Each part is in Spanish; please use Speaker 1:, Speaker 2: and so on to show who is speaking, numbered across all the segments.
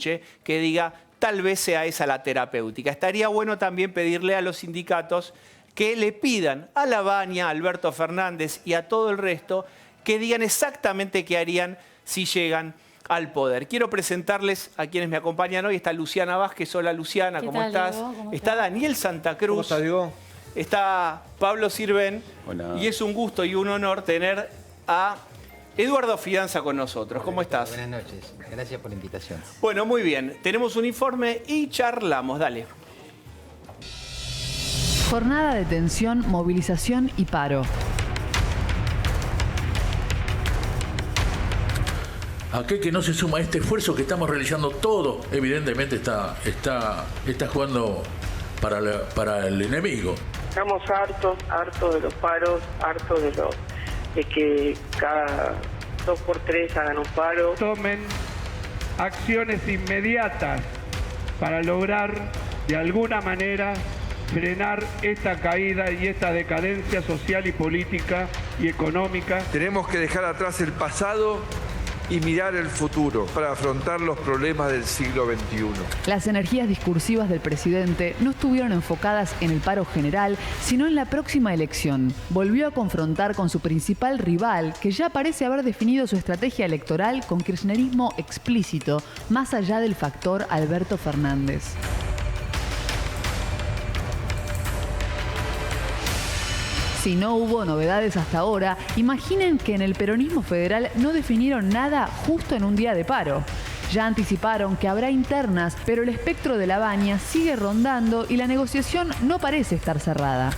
Speaker 1: escuche que diga, tal vez sea esa la terapéutica. Estaría bueno también pedirle a los sindicatos que le pidan a Lavagna, a Alberto Fernández y a todo el resto que digan exactamente qué harían si llegan al poder. Quiero presentarles a quienes me acompañan hoy. Está Luciana Vázquez. Hola, Luciana, ¿cómo estás? Está Daniel Santa Cruz.
Speaker 2: ¿Cómo estás, Diego?
Speaker 1: Está Pablo Sirven.
Speaker 3: Hola.
Speaker 1: Y es un gusto y un honor tener a Eduardo Fidanza con nosotros. ¿Cómo estás?
Speaker 3: Buenas noches. Gracias por la invitación.
Speaker 1: Bueno, muy bien. Tenemos un informe y charlamos. Dale.
Speaker 4: Jornada de tensión, movilización y paro.
Speaker 5: Aquel que no se suma a este esfuerzo que estamos realizando todo, evidentemente está jugando para el enemigo.
Speaker 6: Estamos hartos de los paros, hartos de que cada 2x3 hagan un paro.
Speaker 7: Tomen acciones inmediatas para lograr de alguna manera frenar esta caída y esta decadencia social y política y económica.
Speaker 2: Tenemos que dejar atrás el pasado y mirar el futuro para afrontar los problemas del siglo XXI.
Speaker 4: Las energías discursivas del presidente no estuvieron enfocadas en el paro general, sino en la próxima elección. Volvió a confrontar con su principal rival, que ya parece haber definido su estrategia electoral con kirchnerismo explícito, más allá del factor Alberto Fernández. Si no hubo novedades hasta ahora, imaginen que en el peronismo federal no definieron nada justo en un día de paro. Ya anticiparon que habrá internas, pero el espectro de Lavagna sigue rondando y la negociación no parece estar cerrada.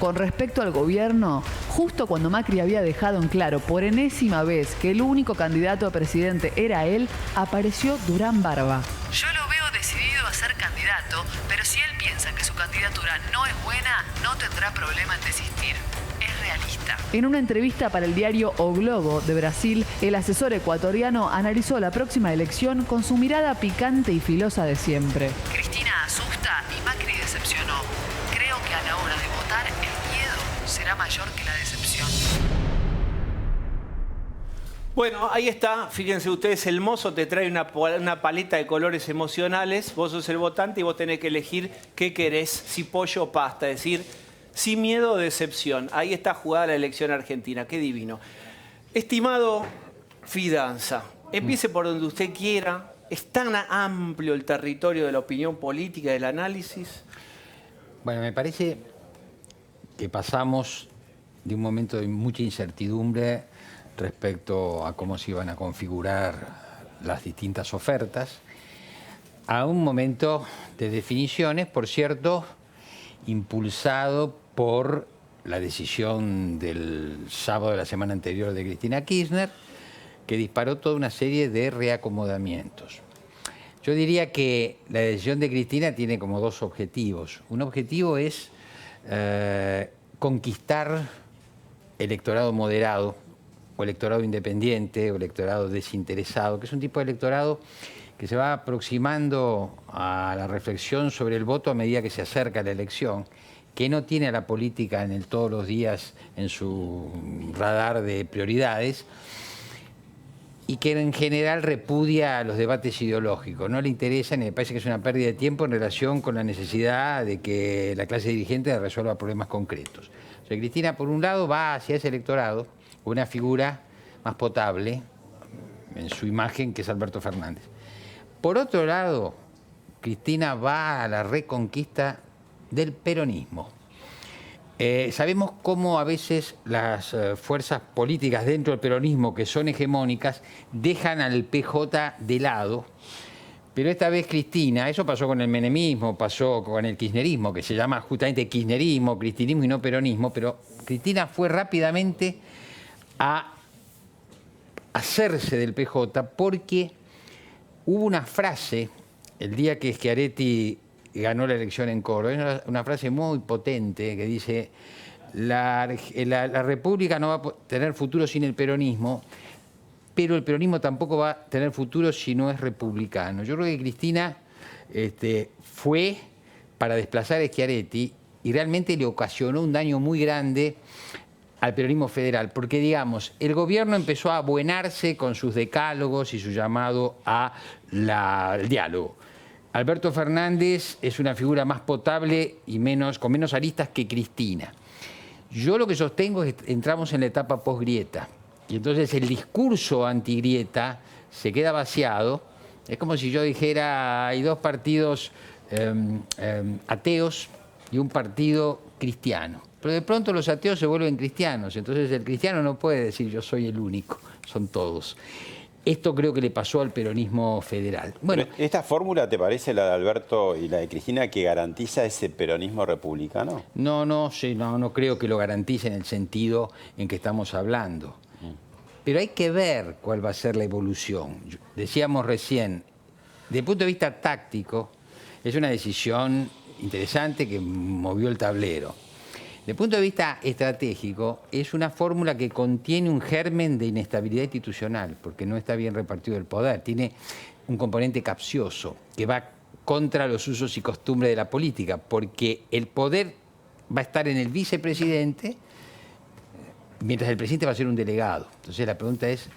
Speaker 4: Con respecto al gobierno, justo cuando Macri había dejado en claro por enésima vez que el único candidato a presidente era él, apareció Durán Barba. Yo lo veo decidido a ser candidato, pero si él piensa que su candidatura no es buena, no tendrá problema en desistir. Es realista. En una entrevista para el diario O Globo de Brasil, el asesor ecuatoriano analizó la próxima elección con su mirada picante y filosa de siempre. Cristina asusta y Macri decepcionó. Creo que a la hora de votar el miedo será mayor que la decepción.
Speaker 1: Bueno, ahí está. Fíjense ustedes, el mozo te trae una paleta de colores emocionales. Vos sos el votante y vos tenés que elegir qué querés, si pollo o pasta. Es decir, sin miedo o decepción. Ahí está jugada la elección argentina. Qué divino. Estimado Fidanza, empiece por donde usted quiera. ¿Es tan amplio el territorio de la opinión política, del análisis?
Speaker 3: Bueno, me parece que pasamos de un momento de mucha incertidumbre respecto a cómo se iban a configurar las distintas ofertas, a un momento de definiciones, por cierto, impulsado por la decisión del sábado de la semana anterior de Cristina Kirchner, que disparó toda una serie de reacomodamientos. Yo diría que la decisión de Cristina tiene como dos objetivos. Un objetivo es conquistar electorado moderado, o electorado independiente, o electorado desinteresado, que es un tipo de electorado que se va aproximando a la reflexión sobre el voto a medida que se acerca la elección, que no tiene a la política todos los días en su radar de prioridades, y que en general repudia los debates ideológicos. No le interesan y me parece que es una pérdida de tiempo en relación con la necesidad de que la clase dirigente resuelva problemas concretos. O sea, Cristina, por un lado, va hacia ese electorado, una figura más potable en su imagen, que es Alberto Fernández. Por otro lado, Cristina va a la reconquista del peronismo. Sabemos cómo a veces las fuerzas políticas dentro del peronismo, que son hegemónicas, dejan al PJ de lado, pero esta vez Cristina, eso pasó con el menemismo, pasó con el kirchnerismo, que se llama justamente kirchnerismo, cristinismo y no peronismo, pero Cristina fue rápidamente a hacerse del PJ porque hubo una frase, el día que Schiaretti ganó la elección en Córdoba, es una frase muy potente que dice: la República no va a tener futuro sin el peronismo, pero el peronismo tampoco va a tener futuro si no es republicano. Yo creo que Cristina fue para desplazar a Schiaretti y realmente le ocasionó un daño muy grande al peronismo federal, porque, digamos, el gobierno empezó a abuenarse con sus decálogos y su llamado al diálogo. Alberto Fernández es una figura más potable y con menos aristas que Cristina. Yo lo que sostengo es que entramos en la etapa post-Grieta, y entonces el discurso anti-Grieta se queda vaciado. Es como si yo dijera, hay dos partidos ateos y un partido cristiano. Pero de pronto los ateos se vuelven cristianos, entonces el cristiano no puede decir yo soy el único, son todos. Esto creo que le pasó al peronismo federal. Bueno,
Speaker 8: ¿esta fórmula te parece, la de Alberto y la de Cristina, que garantiza ese peronismo republicano?
Speaker 3: No creo que lo garantice en el sentido en que estamos hablando. Pero hay que ver cuál va a ser la evolución. Decíamos recién, desde el punto de vista táctico, es una decisión interesante que movió el tablero. Desde el punto de vista estratégico, es una fórmula que contiene un germen de inestabilidad institucional, porque no está bien repartido el poder. Tiene un componente capcioso que va contra los usos y costumbres de la política, porque el poder va a estar en el vicepresidente, mientras el presidente va a ser un delegado. Entonces la pregunta es,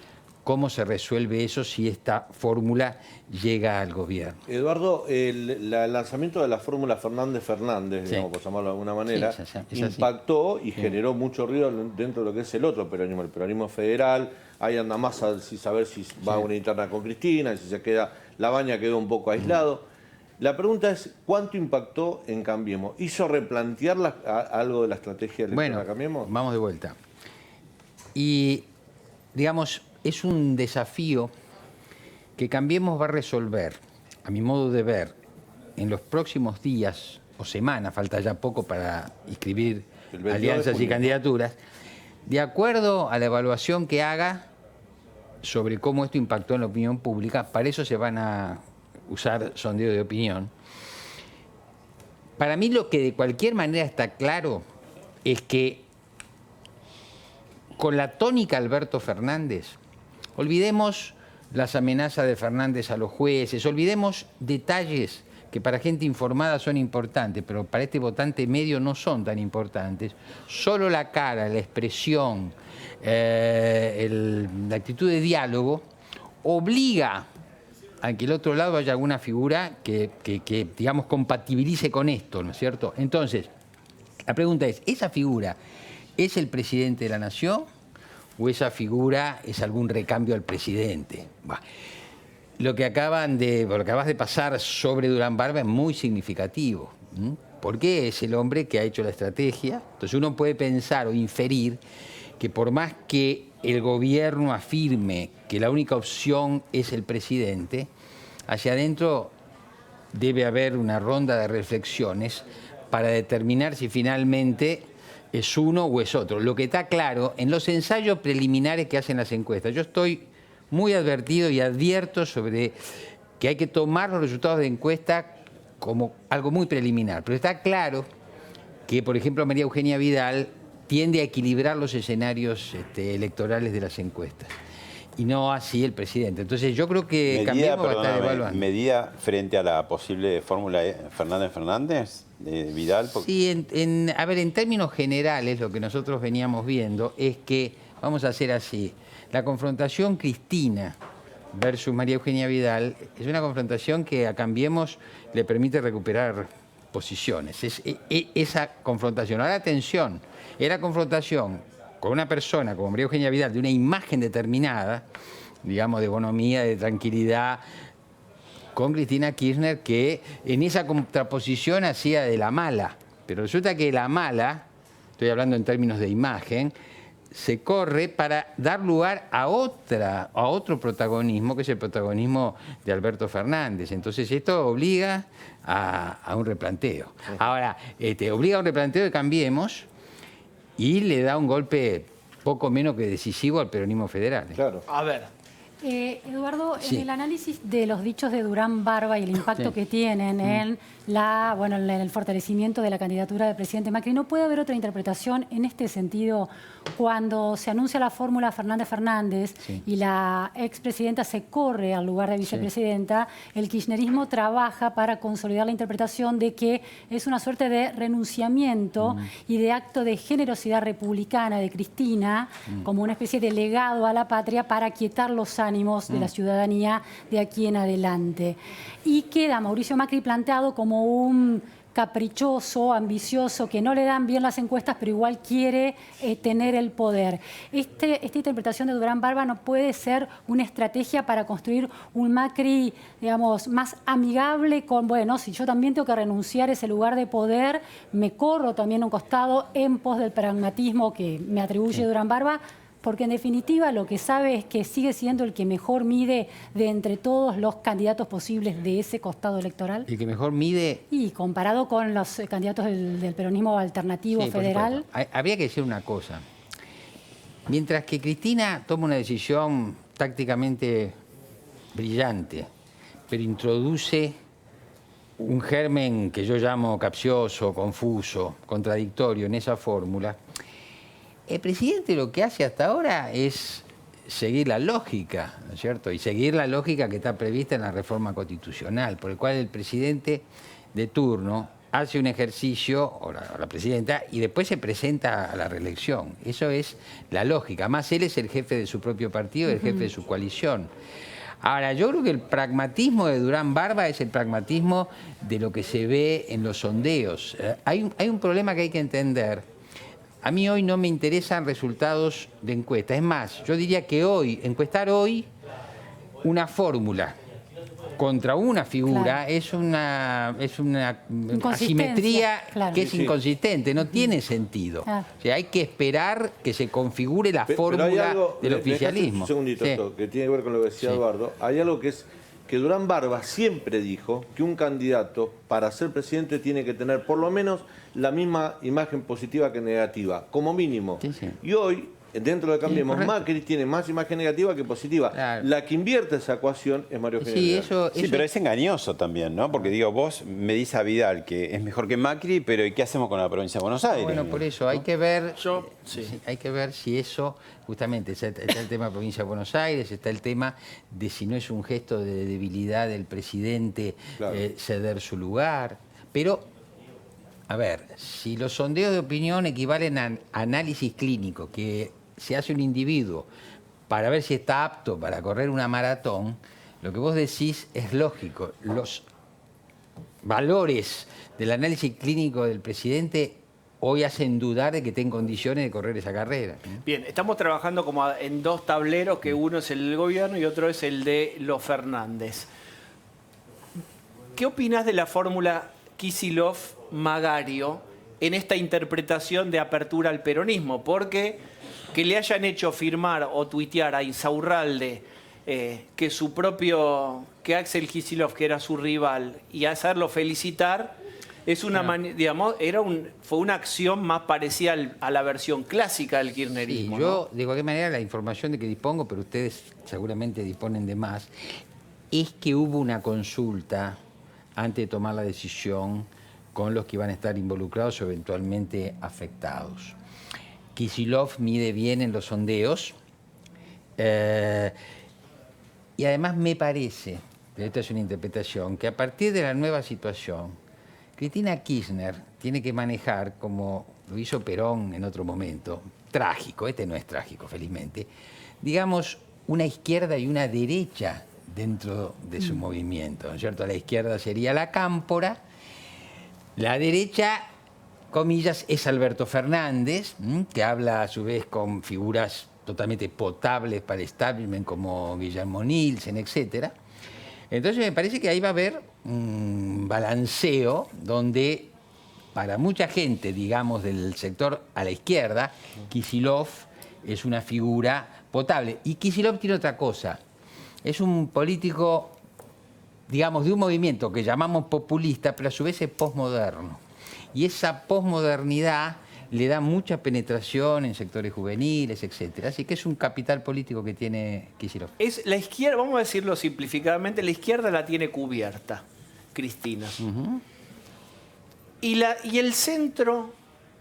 Speaker 3: ¿cómo se resuelve eso si esta fórmula llega al gobierno?
Speaker 9: Eduardo, el lanzamiento de la fórmula Fernández-Fernández,
Speaker 3: Sí.
Speaker 9: digamos, por llamarlo de alguna manera,
Speaker 3: Sí, es así.
Speaker 9: impactó y generó mucho ruido dentro de lo que es el otro peronismo, el peronismo federal. Ahí anda más a saber si va a una interna con Cristina, si se queda, La Baña quedó un poco aislado. La pregunta es, ¿cuánto impactó en Cambiemos? ¿Hizo replantear algo de la estrategia electoral de Cambiemos?
Speaker 3: Vamos de vuelta. Y, digamos, es un desafío que Cambiemos va a resolver, a mi modo de ver, en los próximos días o semanas, falta ya poco para inscribir alianzas y candidaturas, de acuerdo a la evaluación que haga sobre cómo esto impactó en la opinión pública. Para eso se van a usar sondeos de opinión. Para mí lo que de cualquier manera está claro es que con la tónica Alberto Fernández, olvidemos las amenazas de Fernández a los jueces, olvidemos detalles que para gente informada son importantes, pero para este votante medio no son tan importantes. Solo la cara, la expresión, la actitud de diálogo obliga a que el otro lado haya alguna figura que digamos, compatibilice con esto, ¿no es cierto? Entonces, la pregunta es, ¿esa figura es el presidente de la nación o esa figura es algún recambio al presidente? Bah. Lo que acabas de pasar sobre Durán Barba es muy significativo, porque es el hombre que ha hecho la estrategia. Entonces uno puede pensar o inferir que por más que el gobierno afirme que la única opción es el presidente, hacia adentro debe haber una ronda de reflexiones para determinar si finalmente es uno o es otro. Lo que está claro, en los ensayos preliminares que hacen las encuestas, yo estoy muy advertido y advierto sobre que hay que tomar los resultados de encuesta como algo muy preliminar. Pero está claro que, por ejemplo, María Eugenia Vidal tiende a equilibrar los escenarios electorales de las encuestas. Y no así el presidente. Entonces yo creo que Cambiemos va a estar evaluando.
Speaker 8: ¿Medida frente a la posible fórmula Fernández-Fernández de Vidal?
Speaker 3: Sí, a ver, en términos generales lo que nosotros veníamos viendo es que, vamos a hacer así, la confrontación Cristina versus María Eugenia Vidal es una confrontación que a Cambiemos le permite recuperar posiciones. Esa confrontación. Ahora atención, era confrontación con una persona como María Eugenia Vidal, de una imagen determinada, digamos, de bonomía, de tranquilidad, con Cristina Kirchner, que en esa contraposición hacía de la mala. Pero resulta que la mala, estoy hablando en términos de imagen, se corre para dar lugar a otro protagonismo, que es el protagonismo de Alberto Fernández. Entonces esto obliga a un replanteo. Ahora, obliga a un replanteo de Cambiemos, y le da un golpe poco menos que decisivo al peronismo federal.
Speaker 9: Claro.
Speaker 1: A ver,
Speaker 10: Eduardo,
Speaker 3: Sí.
Speaker 10: en el análisis de los dichos de Durán Barba y el impacto que tienen en en el fortalecimiento de la candidatura del presidente Macri, ¿no puede haber otra interpretación en este sentido cuando se anuncia la fórmula Fernández-Fernández y la expresidenta se corre al lugar de vicepresidenta? El kirchnerismo trabaja para consolidar la interpretación de que es una suerte de renunciamiento y de acto de generosidad republicana de Cristina, como una especie de legado a la patria para aquietar los ánimos de la ciudadanía de aquí en adelante. Y queda Mauricio Macri planteado como un caprichoso, ambicioso, que no le dan bien las encuestas, pero igual quiere tener el poder. Esta interpretación de Durán Barba no puede ser una estrategia para construir un Macri, digamos, más amigable con, bueno, si yo también tengo que renunciar a ese lugar de poder, me corro también a un costado en pos del pragmatismo que me atribuye Durán Barba, porque en definitiva lo que sabe es que sigue siendo el que mejor mide de entre todos los candidatos posibles de ese costado electoral.
Speaker 3: El que mejor mide...
Speaker 10: Y comparado con los candidatos del peronismo alternativo federal...
Speaker 3: Habría que decir una cosa. Mientras que Cristina toma una decisión tácticamente brillante, pero introduce un germen que yo llamo capcioso, confuso, contradictorio en esa fórmula, el presidente lo que hace hasta ahora es seguir la lógica, ¿no es cierto? Y seguir la lógica que está prevista en la reforma constitucional, por el cual el presidente de turno hace un ejercicio, o la presidenta, y después se presenta a la reelección. Eso es la lógica. Más él es el jefe de su propio partido, el jefe de su coalición. Ahora, yo creo que el pragmatismo de Durán Barba es el pragmatismo de lo que se ve en los sondeos. Hay un problema que hay que entender. A mí hoy no me interesan resultados de encuesta. Es más, yo diría que hoy, encuestar hoy una fórmula contra una figura es una asimetría que es inconsistente, no tiene sentido. O sea, hay que esperar que se configure la fórmula del oficialismo.
Speaker 9: Un segundito, que tiene que ver con lo que decía Eduardo. Hay algo que es que Durán Barba siempre dijo que un candidato para ser presidente tiene que tener por lo menos la misma imagen positiva que negativa, como mínimo. Y hoy, dentro de Cambiemos, Macri tiene más imagen negativa que positiva. La que invierte esa ecuación es Mario Eugenio Vidal.
Speaker 8: Pero es engañoso también, ¿no? Porque digo, vos me dices a Vidal que es mejor que Macri, pero ¿y qué hacemos con la provincia de Buenos Aires?
Speaker 3: Bueno, por eso hay que ver, hay que ver si eso, justamente, está el tema de provincia de Buenos Aires, está el tema de si no es un gesto de debilidad del presidente ceder su lugar. Pero, a ver, si los sondeos de opinión equivalen a análisis clínico, que se hace un individuo para ver si está apto para correr una maratón, lo que vos decís es lógico. Los valores del análisis clínico del presidente hoy hacen dudar de que esté en condiciones de correr esa carrera.
Speaker 1: Bien, estamos trabajando como en dos tableros, que uno es el del gobierno y otro es el de los Fernández. ¿Qué opinás de la fórmula Kicillof-Magario en esta interpretación de apertura al peronismo? Porque que le hayan hecho firmar o tuitear a Insaurralde que su propio, que Axel Kicillof, que era su rival, y hacerlo felicitar, es una digamos, fue una acción más parecida a la versión clásica del kirchnerismo.
Speaker 3: Sí, yo, de cualquier manera, la información de que dispongo, pero ustedes seguramente disponen de más, es que hubo una consulta antes de tomar la decisión con los que iban a estar involucrados o eventualmente afectados. Kicillof mide bien en los sondeos y además me parece, pero esta es una interpretación, que a partir de la nueva situación, Cristina Kirchner tiene que manejar, como lo hizo Perón en otro momento, trágico, este no es trágico, felizmente, digamos, una izquierda y una derecha dentro de su movimiento, ¿no es cierto? La izquierda sería la cámpora, la derecha, comillas, es Alberto Fernández, que habla a su vez con figuras totalmente potables para el establishment como Guillermo Nielsen, etc. Entonces me parece que ahí va a haber un balanceo donde para mucha gente, digamos, del sector a la izquierda, Kicillof es una figura potable. Y Kicillof tiene otra cosa. Es un político, digamos, de un movimiento que llamamos populista, pero a su vez es posmoderno. Y esa posmodernidad le da mucha penetración en sectores juveniles, etcétera. Así que es un capital político que tiene Kicillof.
Speaker 1: Es la izquierda, vamos a decirlo simplificadamente, la izquierda la tiene cubierta, Cristina. Y el centro,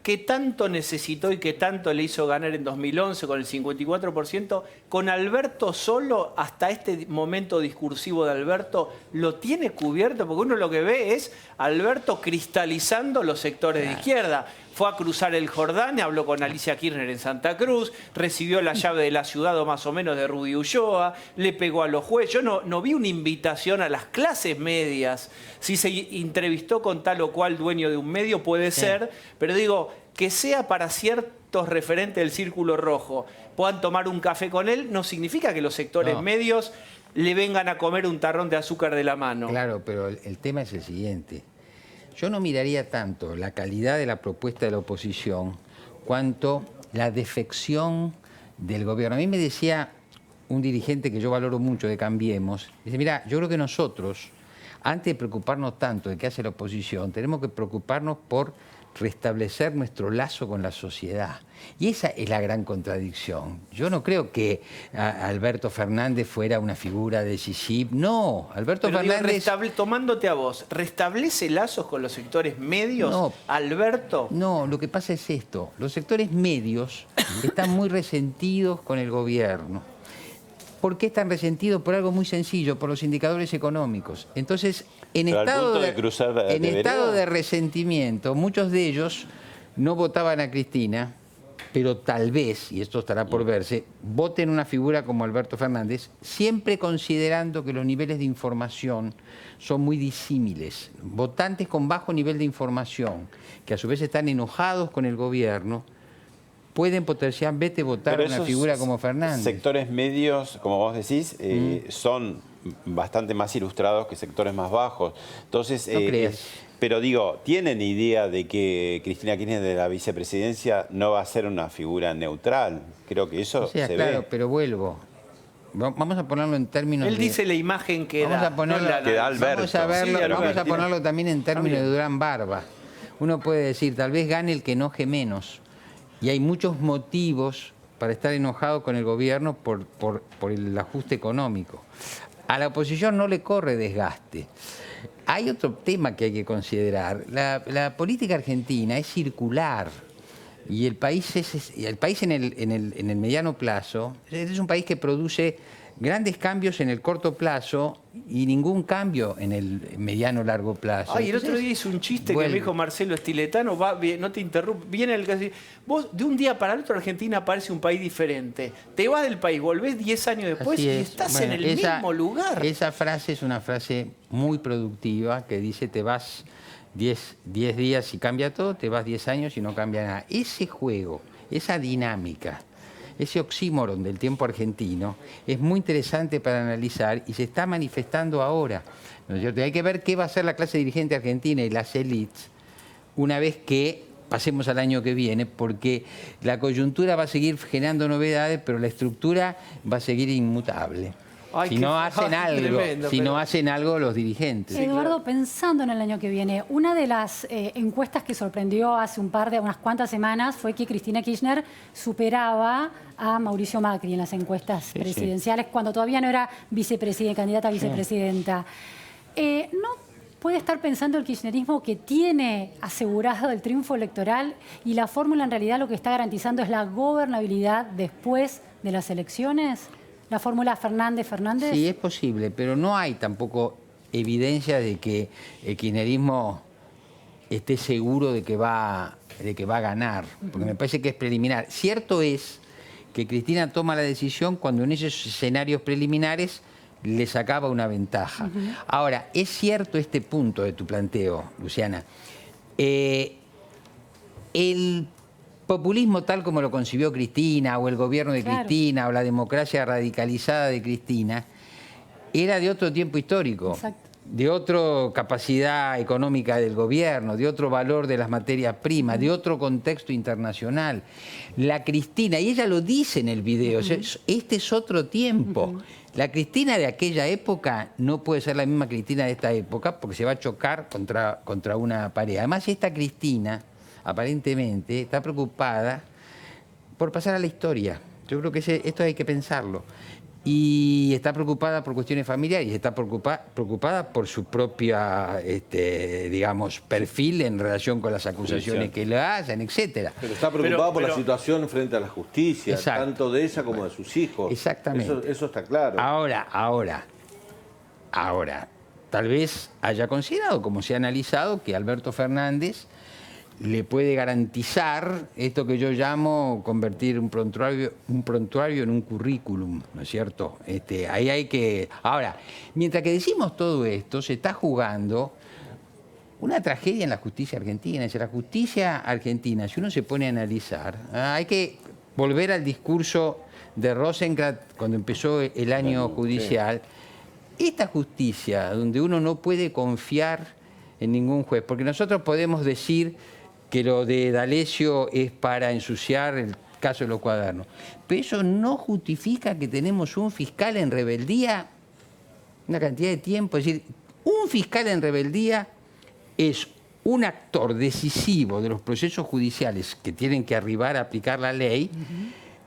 Speaker 1: que tanto necesitó y que tanto le hizo ganar en 2011 con el 54%, con Alberto solo, hasta este momento discursivo de Alberto, lo tiene cubierto, porque uno lo que ve es Alberto cristalizando los sectores de izquierda. Fue a cruzar el Jordán, habló con Alicia Kirchner en Santa Cruz, recibió la llave de la ciudad o más o menos de Rudy Ulloa, le pegó a los jueces. Yo no vi una invitación a las clases medias. Si se entrevistó con tal o cual dueño de un medio, puede ser, pero digo, que sea para ciertos referentes del Círculo Rojo, puedan tomar un café con él, no significa que los sectores medios le vengan a comer un tarrón de azúcar de la mano.
Speaker 3: Claro, pero el tema es el siguiente. Yo no miraría tanto la calidad de la propuesta de la oposición cuanto la defección del gobierno. A mí me decía un dirigente que yo valoro mucho de Cambiemos, dice, mira, yo creo que nosotros, antes de preocuparnos tanto de qué hace la oposición, tenemos que preocuparnos por restablecer nuestro lazo con la sociedad. Y esa es la gran contradicción. Yo no creo que Alberto Fernández fuera una figura decisiva. No, Alberto Fernández...
Speaker 1: tomándote a vos, ¿restablece lazos con los sectores medios,
Speaker 3: no,
Speaker 1: Alberto?
Speaker 3: No, lo que pasa es esto. Los sectores medios están muy resentidos con el gobierno. ¿Por qué están resentidos? Por algo muy sencillo, por los indicadores económicos. Entonces, en estado de resentimiento, muchos de ellos no votaban a Cristina, pero tal vez, y esto estará por verse, voten una figura como Alberto Fernández, siempre considerando que los niveles de información son muy disímiles. Votantes con bajo nivel de información, que a su vez están enojados con el gobierno, pueden potencialmente votar a una figura como Fernández.
Speaker 8: Sectores medios, como vos decís, son bastante más ilustrados que sectores más bajos. Entonces,
Speaker 3: no creas.
Speaker 8: Pero digo, ¿tienen idea de que Cristina Kirchner de la vicepresidencia no va a ser una figura neutral? Creo que eso se
Speaker 3: claro,
Speaker 8: ve.
Speaker 3: Pero vuelvo. Vamos a ponerlo en términos
Speaker 1: Él dice la imagen que
Speaker 3: vamos
Speaker 1: da.
Speaker 3: A ponerlo,
Speaker 8: que da Alberto.
Speaker 3: Vamos a ponerlo también en términos de Durán Barba. Uno puede decir, tal vez gane el que enoje menos. Y hay muchos motivos para estar enojado con el gobierno por el ajuste económico. A la oposición no le corre desgaste. Hay otro tema que hay que considerar. La política argentina es circular y el país en el mediano plazo es un país que produce grandes cambios en el corto plazo y ningún cambio en el mediano-largo plazo.
Speaker 1: Ay, el otro día hice un chiste que me dijo Marcelo Estiletano, no te interrumpo, viene el que vos de un día para el otro Argentina parece un país diferente. Te vas del país, volvés 10 años después y estás en el mismo lugar.
Speaker 3: Esa frase es una frase muy productiva que dice te vas 10 días y cambia todo, te vas 10 años y no cambia nada. Ese juego, esa dinámica, ese oxímoron del tiempo argentino es muy interesante para analizar y se está manifestando ahora, ¿no es cierto? Hay que ver qué va a hacer la clase dirigente argentina y las élites una vez que pasemos al año que viene, porque la coyuntura va a seguir generando novedades, pero la estructura va a seguir inmutable. Si no hacen algo los dirigentes.
Speaker 10: Eduardo, pensando en el año que viene, una de las encuestas que sorprendió hace unas cuantas semanas fue que Cristina Kirchner superaba a Mauricio Macri en las encuestas presidenciales, cuando todavía no era candidata a vicepresidenta. ¿No puede estar pensando el kirchnerismo que tiene asegurado el triunfo electoral y la fórmula en realidad lo que está garantizando es la gobernabilidad después de las elecciones? ¿La fórmula Fernández-Fernández?
Speaker 3: Sí, es posible, pero no hay tampoco evidencia de que el kirchnerismo esté seguro de que va a ganar, porque me parece que es preliminar. Cierto es que Cristina toma la decisión cuando en esos escenarios preliminares le sacaba una ventaja. Ahora, es cierto este punto de tu planteo, Luciana. El populismo tal como lo concibió Cristina, o el gobierno de Cristina, o la democracia radicalizada de Cristina, era de otro tiempo histórico, de otra capacidad económica del gobierno, de otro valor de las materias primas, de otro contexto internacional. La Cristina, y ella lo dice en el video, este es otro tiempo. La Cristina de aquella época no puede ser la misma Cristina de esta época porque se va a chocar contra una pared. Además, esta Cristina aparentemente, está preocupada por pasar a la historia. Yo creo que esto hay que pensarlo. Y está preocupada por cuestiones familiares, y está preocupada por su propia, digamos, perfil en relación con las acusaciones que le hacen, etcétera.
Speaker 9: Pero está preocupada por la situación frente a la justicia, tanto de ella como de sus hijos.
Speaker 3: Exactamente.
Speaker 9: Eso está claro.
Speaker 3: Ahora, tal vez haya considerado, como se ha analizado, que Alberto Fernández le puede garantizar esto que yo llamo convertir un prontuario en un currículum, ¿no es cierto? Ahí hay que... Ahora, mientras que decimos todo esto, se está jugando una tragedia en la justicia argentina. Es decir, la justicia argentina, si uno se pone a analizar, hay que volver al discurso de Rosenkrantz cuando empezó el año judicial. Esta justicia, donde uno no puede confiar en ningún juez, porque nosotros podemos decir que lo de D'Alessio es para ensuciar el caso de los cuadernos. Pero eso no justifica que tenemos un fiscal en rebeldía una cantidad de tiempo. Es decir, un fiscal en rebeldía es un actor decisivo de los procesos judiciales que tienen que arribar a aplicar la ley,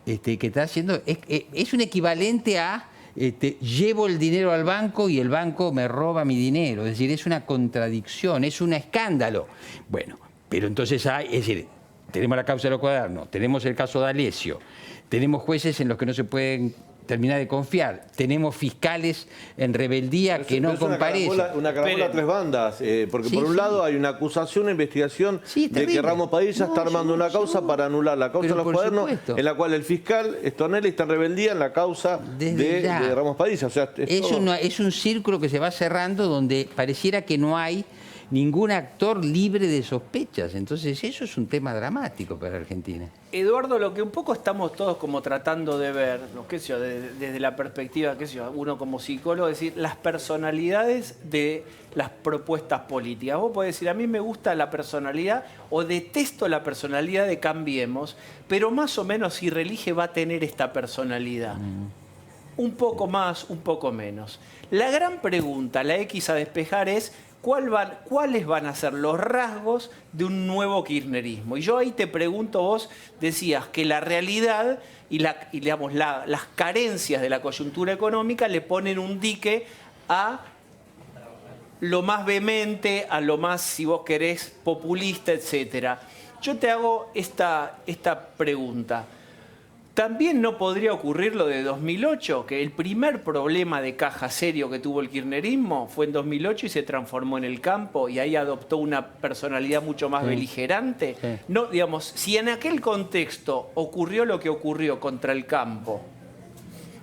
Speaker 3: que está haciendo... Es un equivalente a... llevo el dinero al banco y el banco me roba mi dinero. Es decir, es una contradicción, es un escándalo. Bueno, pero entonces es decir, tenemos la causa de los cuadernos, tenemos el caso de D'Alessio, tenemos jueces en los que no se pueden terminar de confiar, tenemos fiscales en rebeldía que no comparecen.
Speaker 9: Una caramola a tres bandas, porque por un lado hay una acusación, una investigación de que Ramos Padilla está armando una causa para anular la causa de los cuadernos, en la cual el fiscal Stornelli está en rebeldía en la causa de Ramos Padilla. O sea,
Speaker 3: es un círculo que se va cerrando donde pareciera que no hay ningún actor libre de sospechas. Entonces eso es un tema dramático para Argentina.
Speaker 1: Eduardo, lo que un poco estamos todos como tratando de ver, ¿no? ¿Qué sé yo? Desde la perspectiva, qué sé yo, uno como psicólogo, es decir, las personalidades de las propuestas políticas. Vos podés decir, a mí me gusta la personalidad o detesto la personalidad de Cambiemos, pero más o menos si reelige va a tener esta personalidad. Un poco más, un poco menos. La gran pregunta, la X a despejar es ¿cuáles van a ser los rasgos de un nuevo kirchnerismo? Y yo ahí te pregunto, vos decías que la realidad y digamos, las carencias de la coyuntura económica le ponen un dique a lo más vehemente, a lo más, si vos querés, populista, etc. Yo te hago esta pregunta. ¿También no podría ocurrir lo de 2008? Que el primer problema de caja serio que tuvo el kirchnerismo fue en 2008 y se transformó en el campo y ahí adoptó una personalidad mucho más beligerante. Sí. No, digamos, si en aquel contexto ocurrió lo que ocurrió contra el campo,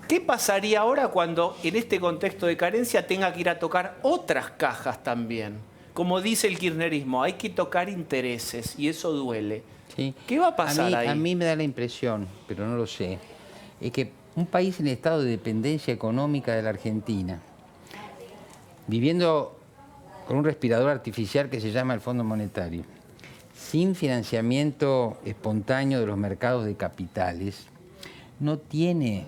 Speaker 1: ¿qué pasaría ahora cuando en este contexto de carencia tenga que ir a tocar otras cajas también? Como dice el kirchnerismo, hay que tocar intereses y eso duele.
Speaker 3: Sí.
Speaker 1: ¿Qué va a pasar ahí?
Speaker 3: A mí me da la impresión, pero no lo sé, es que un país en estado de dependencia económica de la Argentina, viviendo con un respirador artificial que se llama el Fondo Monetario, sin financiamiento espontáneo de los mercados de capitales, no tiene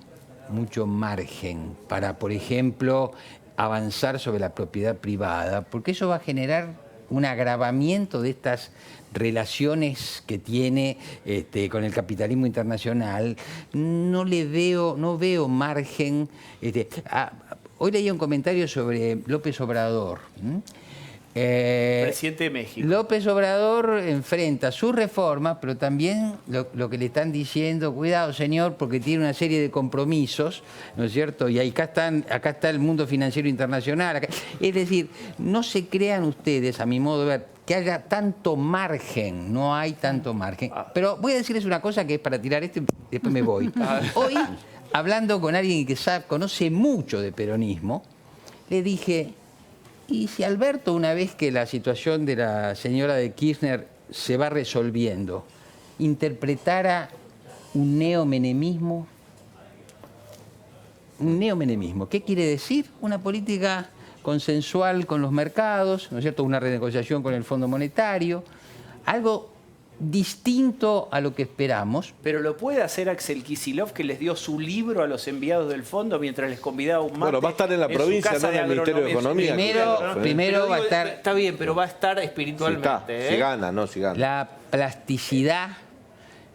Speaker 3: mucho margen para, por ejemplo, avanzar sobre la propiedad privada, porque eso va a generar un agravamiento de estas relaciones que tiene con el capitalismo internacional. No veo margen. Hoy leí un comentario sobre López Obrador.
Speaker 1: Presidente de México.
Speaker 3: López Obrador enfrenta su reforma, pero también lo que le están diciendo, cuidado señor, porque tiene una serie de compromisos, ¿no es cierto? Y acá está el mundo financiero internacional. Es decir, no se crean ustedes, a mi modo de ver, que haya tanto margen, no hay tanto margen. Pero voy a decirles una cosa que es para tirar esto y después me voy. Hoy, hablando con alguien que conoce mucho de peronismo, le dije, ¿y si Alberto, una vez que la situación de la señora de Kirchner se va resolviendo, interpretara un neomenemismo? Un neomenemismo, ¿qué quiere decir? Una política consensual con los mercados, ¿no es cierto? Una renegociación con el Fondo Monetario, algo distinto a lo que esperamos.
Speaker 1: Pero lo puede hacer Axel Kicillof, que les dio su libro a los enviados del fondo mientras les convidaba un mate.
Speaker 9: Bueno, va a estar en la provincia, no en el Ministerio de Economía.
Speaker 3: Primero va a estar...
Speaker 1: Está bien, pero va a estar espiritualmente.
Speaker 9: Si gana.
Speaker 3: La plasticidad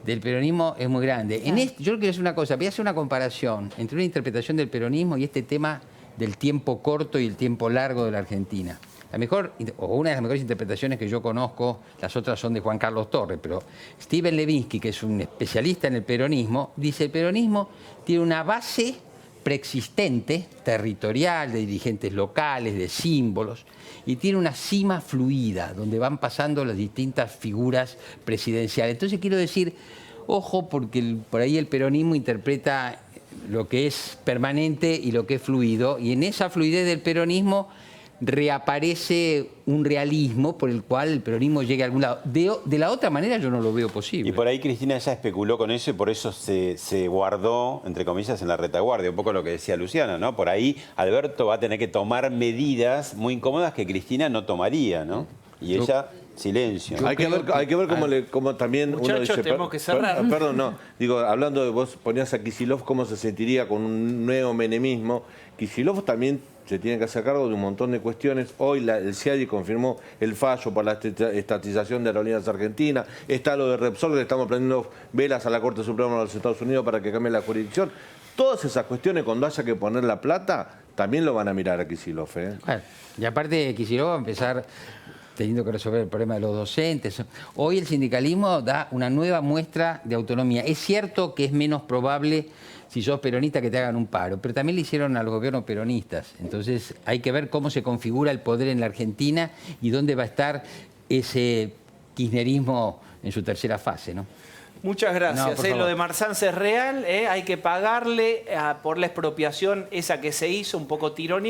Speaker 3: del peronismo es muy grande. Yo quiero decir una cosa, voy a hacer una comparación entre una interpretación del peronismo y este tema del tiempo corto y el tiempo largo de la Argentina. La mejor, o una de las mejores interpretaciones que yo conozco, las otras son de Juan Carlos Torres, pero Steven Levinsky, que es un especialista en el peronismo, dice: el peronismo tiene una base preexistente, territorial, de dirigentes locales, de símbolos, y tiene una cima fluida, donde van pasando las distintas figuras presidenciales. Entonces quiero decir, ojo, porque por ahí el peronismo interpreta lo que es permanente y lo que es fluido, y en esa fluidez del peronismo reaparece un realismo por el cual el peronismo llegue a algún lado. De la otra manera yo no lo veo posible.
Speaker 8: Y por ahí Cristina ya especuló con eso y por eso se guardó, entre comillas, en la retaguardia. Un poco lo que decía Luciana, ¿no? Por ahí Alberto va a tener que tomar medidas muy incómodas que Cristina no tomaría, ¿no? Y ella, silencio.
Speaker 9: Hay que ver cómo también
Speaker 1: muchachos,
Speaker 9: uno dice...
Speaker 1: tenemos que cerrar.
Speaker 9: Perdón, no. Digo, hablando de vos, ponías a Kicillof, cómo se sentiría con un nuevo menemismo. Kicillof también se tiene que hacer cargo de un montón de cuestiones. Hoy el CIADI confirmó el fallo para la estatización de Aerolíneas Argentinas. Está lo de Repsol, que le estamos prendiendo velas a la Corte Suprema de los Estados Unidos para que cambie la jurisdicción. Todas esas cuestiones, cuando haya que poner la plata, también lo van a mirar a Kicillof.
Speaker 3: Bueno, y aparte Kicillof va a empezar teniendo que resolver el problema de los docentes. Hoy el sindicalismo da una nueva muestra de autonomía. Es cierto que es menos probable, si sos peronista, que te hagan un paro, pero también le hicieron a los gobiernos peronistas. Entonces hay que ver cómo se configura el poder en la Argentina y dónde va a estar ese kirchnerismo en su tercera fase, ¿no?
Speaker 1: Muchas gracias.
Speaker 3: No,
Speaker 1: lo de Marsanz es real, hay que pagarle por la expropiación esa que se hizo, un poco tironía.